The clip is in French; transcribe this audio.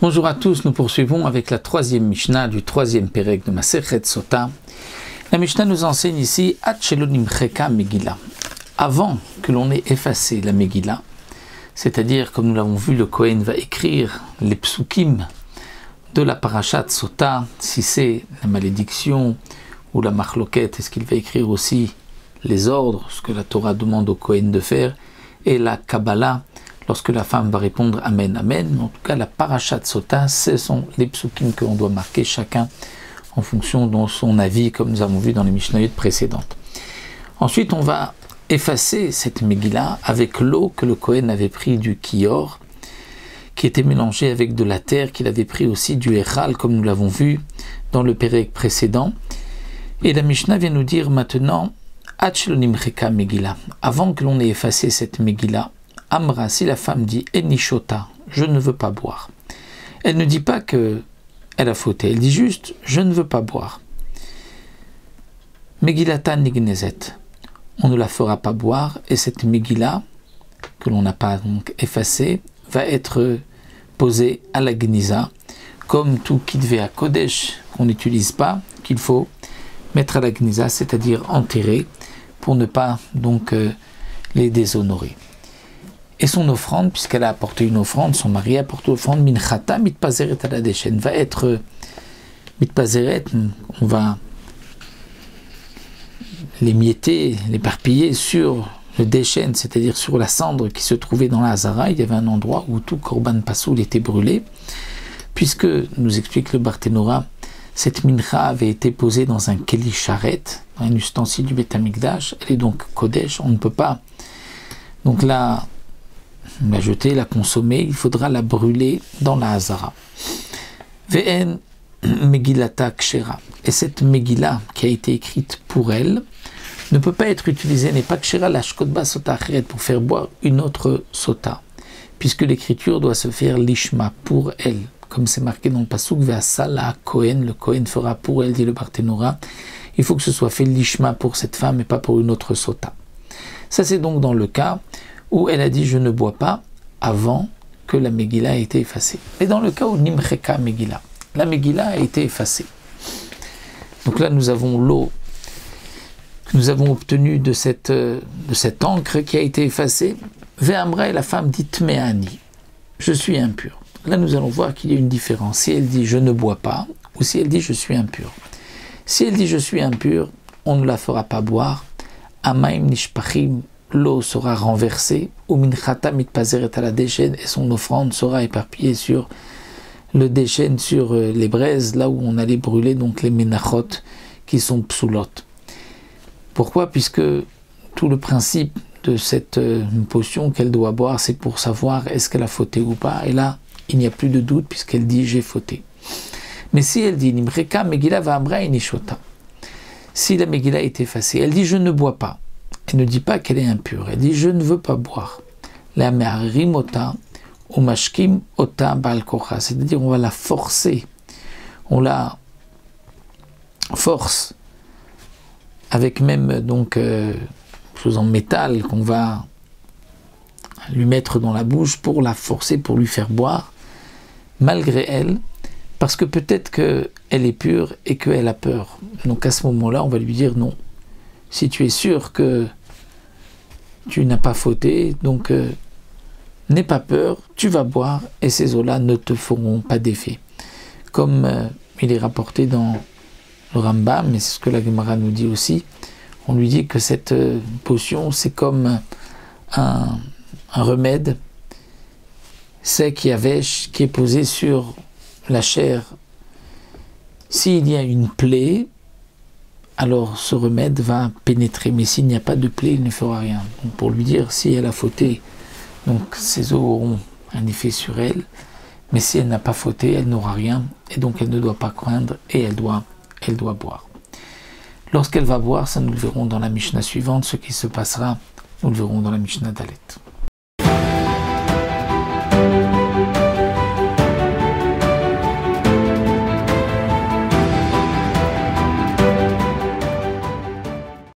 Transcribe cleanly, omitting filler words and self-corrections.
Bonjour à tous, nous poursuivons avec la troisième Mishnah du troisième Pérec de Masechet Sota. La Mishnah nous enseigne ici Ad shelo nimcheka Megillah. Avant que l'on ait effacé la Megillah, c'est-à-dire, comme nous l'avons vu, le Kohen va écrire les psukim de la Parashat Sota, si c'est la malédiction ou la marloquette, est-ce qu'il va écrire aussi les ordres, ce que la Torah demande au Kohen de faire, et la Kabbalah, lorsque la femme va répondre Amen, Amen. En tout cas, la Parashat Sota, ce sont les psukim que l'on doit marquer chacun en fonction de son avis, comme nous avons vu dans les Mishnayot précédentes. Ensuite, on va effacer cette Megillah avec l'eau que le Kohen avait pris du Kior, qui était mélangée avec de la terre, qu'il avait pris aussi du Echal, comme nous l'avons vu dans le Pérec précédent. Et la Mishnah vient nous dire maintenant, Ad shelo nimcheka Megillah, avant que l'on ait effacé cette Megillah, Amra, si la femme dit Enishota, je ne veux pas boire. Elle ne dit pas qu'elle a fauté, elle dit juste je ne veux pas boire. Megillata nignezet, on ne la fera pas boire, et cette Megillah, que l'on n'a pas donc effacée, va être posée à la Gniza, comme tout Kitvé à Kodesh qu'on n'utilise pas, qu'il faut mettre à la Gniza, c'est-à-dire enterrer, pour ne pas donc les déshonorer. Et son offrande, puisqu'elle a apporté une offrande, son mari a apporté une offrande, minchata mitpazeret ala deshen, va être mitpazeret, on va l'émietter, l'éparpiller sur le deshen, c'est-à-dire sur la cendre qui se trouvait dans la Hazara. Il y avait un endroit où tout korban pasoul était brûlé, puisque, nous explique le Barthénora, cette mincha avait été posée dans un keli sharet, dans un ustensile du Beth Amikdash, elle est donc kodesh, on ne peut pas donc la jeter, la consommer, il faudra la brûler dans la Hazara. Ve'en Megillata Kshera. Et cette Megillah qui a été écrite pour elle ne peut pas être utilisée, n'est pas Kshera la Shkodba Sota Acheret, pour faire boire une autre Sota, puisque l'écriture doit se faire Lishma, pour elle, comme c'est marqué dans le Pasuk, Ve'asala Kohen, le Kohen fera pour elle, dit le Barthénora. Il faut que ce soit fait Lishma pour cette femme et pas pour une autre Sota. Ça, c'est donc dans le cas où elle a dit je ne bois pas avant que la Megillah ait été effacée. Mais dans le cas où Nimcheka Megillah, la Megillah a été effacée. Donc là nous avons l'eau que nous avons obtenue de cette encre qui a été effacée. Ve'amra, et la femme dit Tmeani, je suis impure. Là nous allons voir qu'il y a une différence. Si elle dit je ne bois pas, ou si elle dit je suis impure. Si elle dit je suis impure, on ne la fera pas boire. Amaim nishpachim, l'eau sera renversée, ou minchata mitpazeret ala deshen, et son offrande sera éparpillée sur le deshen, sur les braises, là où on allait brûler donc les menachot qui sont psoulot. Pourquoi? Puisque tout le principe de cette potion qu'elle doit boire, c'est pour savoir est-ce qu'elle a fauté ou pas, et là il n'y a plus de doute puisqu'elle dit j'ai fauté. Mais si elle dit nimcheka Megillah va'amra enishota, si la Megillah est effacée, elle dit je ne bois pas. Elle ne dit pas qu'elle est impure, elle dit je ne veux pas boire. La me'arim ota ou mashkim ota bal kocha, c'est-à-dire on va la forcer, on la force avec même donc chose en métal qu'on va lui mettre dans la bouche pour la forcer, pour lui faire boire, malgré elle, parce que peut-être qu'elle est pure et qu'elle a peur. Donc à ce moment-là, on va lui dire non. Si tu es sûr que tu n'as pas fauté, donc n'aie pas peur, tu vas boire et ces eaux-là ne te feront pas d'effet. Comme il est rapporté dans le Rambam, mais c'est ce que la Gemara nous dit aussi, on lui dit que cette potion, c'est comme un remède sec et avèche qui est posé sur la chair. S'il y a une plaie, alors ce remède va pénétrer, mais s'il n'y a pas de plaie, il ne fera rien. Donc pour lui dire, si elle a fauté, donc ces eaux auront un effet sur elle, mais si elle n'a pas fauté, elle n'aura rien, et donc elle ne doit pas craindre, et elle doit boire. Lorsqu'elle va boire, ça nous le verrons dans la Mishnah suivante, ce qui se passera, nous le verrons dans la Mishnah Dalet.